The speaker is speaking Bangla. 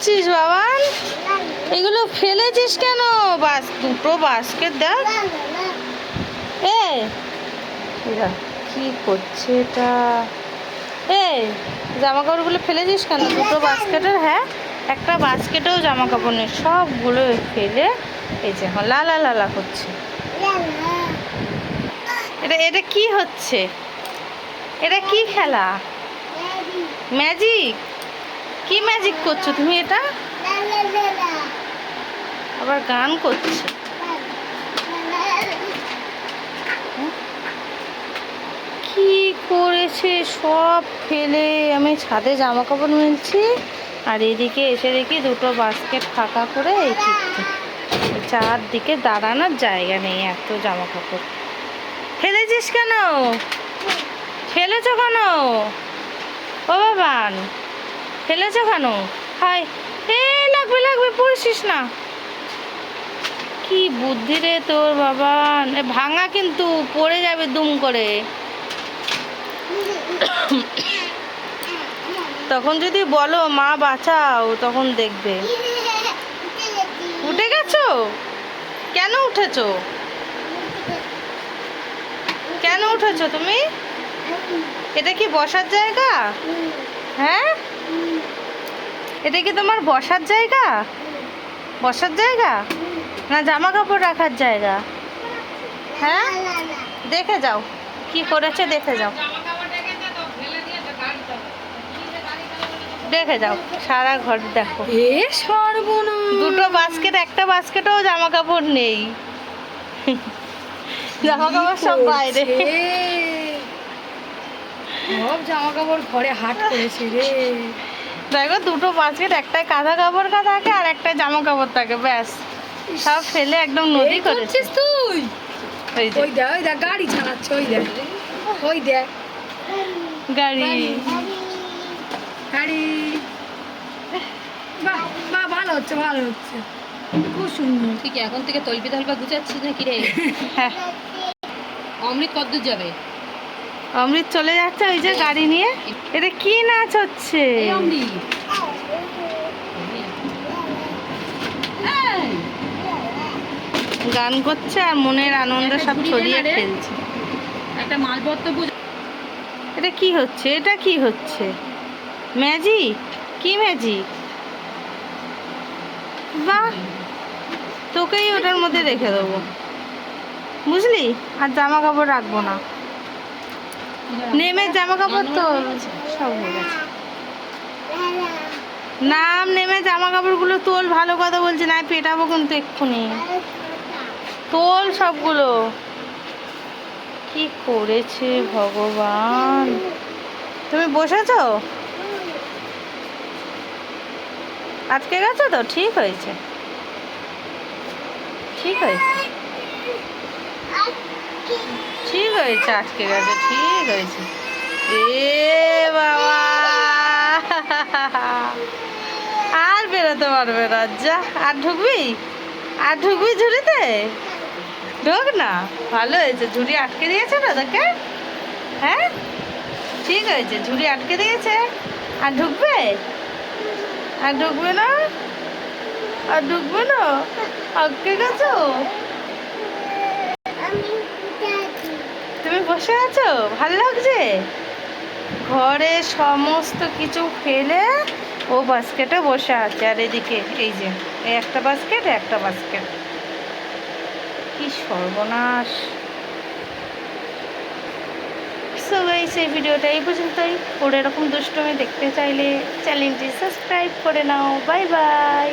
করছিস বাবান? এগুলো ফেলেছিস কেন? দুটো বাস্কেট দেখ। এরা কি করছে এটা? জামা কাপড়গুলো ফেলেছিস কেন? দুটো বাস্কেটের, হ্যাঁ একটা বাস্কেটেও জামা কাপড় নেই, সবগুলো ফেলে এই যে এখন লালা লালা করছে। এটা এটা কি হচ্ছে? এটা কি খেলা? ম্যাজিক? কি ম্যাজিক করছো তুমি? এটা আবার গান করছে। কি করেছে? সব ফেলে আমি ছাদে জামা কাপড় মেলছি, আর এদিকে এসে দেখি দুটো বাস্কেট ফাঁকা করে এই চারদিকে দাঁড়ানোর জায়গা নেই, এত জামা কাপড় ফেলেছিস কেন? ফেলেছ কেন ও বাবান? ফেলেছ কেন? হায় লাগবে লাগবে, পড়ছিস না। কি বুদ্ধি রে তোর বাবান, ভাঙা কিন্তু পড়ে যাবে দুম করে। তখন যদি বলো মা বাঁচাও, তখন দেখবে। উঠে গেছো? কেন উঠেছো? কেন উঠেছো তুমি? এটা কি বসার জায়গা? হ্যাঁ, এটা কি তোমার বসার জায়গা? বসার জায়গা না জামা কাপড় রাখার জায়গা? হ্যাঁ, দেখে যাও কি করেছে, দেখে যাও, দেখে যাও সারা ঘর দেখো। সর্বনাশ, দুটো বাস্কেট, একটা বাস্কেটও জামা কাপড় নেই। জামা কাপড় সব বাইরে। সব জামা কাপড় ঘরে হাট করেছে রে। দেখো দুটো বাস্কেট, একটাই কাঁথা কাপড় থাকে আর একটা জামা কাপড় থাকে, ব্যাস সব ফেলে একদম নদী করেছিস তুই। ওই ওই দেখ গাড়ি চালাচ্ছে, ওই দেখ ওই দেখ গাড়ি গাড়ি। বাহ বাহ, ভালো হচ্ছে ভালো হচ্ছে, খুব সুন্দর। ঠিক এখন থেকে তলপি তলপা গুছাচ্ছিস না কি রে? হ্যাঁ, অমৃত কতদূর যাবে? অমৃত চলে যাচ্ছে ওই যে গাড়ি নিয়ে। এটা কি নাচ হচ্ছে? অমৃত গান করছে আর মনের আনন্দ সব ছড়িয়ে ফেলছে। একটা মালপত্র এটা কি হচ্ছে? এটা কি হচ্ছে? ম্যাজিক? কি ম্যাজিক? বাহ, তোকেই ওটার মধ্যে রেখে দেবো, বুঝলি? আর জামা কাপড় রাখবো না। নেমে জামা কাপড় তো সব হয়ে গেছে। নাম নেমে জামা কাপড়গুলো তোল, ভালো কথা বলছি, না পেটাবো কিন্তু এক্ষুনি। তোল সবগুলো। কি করেছে ভগবান! তুমি বসেছো? আটকে গেছো তো? ঠিক হয়েছে, ঠিক হয়েছে, ঠিক হয়েছে, আটকে গেছে, ঠিক হয়েছে। বাবা, আর বেরোতে পারবে না, যা। আর ঢুকবি? আর ঢুকবি ঝুড়িতে? ঢোক না, ভালো হয়েছে, ঝুড়ি আটকে দিয়েছে না তোকে। হ্যাঁ, ঠিক হয়েছে, ঝুড়ি আটকে দিয়েছে। আর ঢুকবে? আর ঢুকবে না? আর ঢুকবে না? আটকে গেছো? তুমি বসে আছো, ভালো লাগছে? ঘরে সমস্ত কিছু ফেলে ও বাস্কেটে বসে আছে, আর এদিকে এই যে এই একটা বাস্কেট, একটা বাস্কেট। কি সর্বনাশ! সো গাইস, এই ভিডিওটা এই পর্যন্তই। ওর এরকম দুষ্টুমি দেখতে চাইলে চ্যানেলটি সাবস্ক্রাইব করে নাও। Bye bye.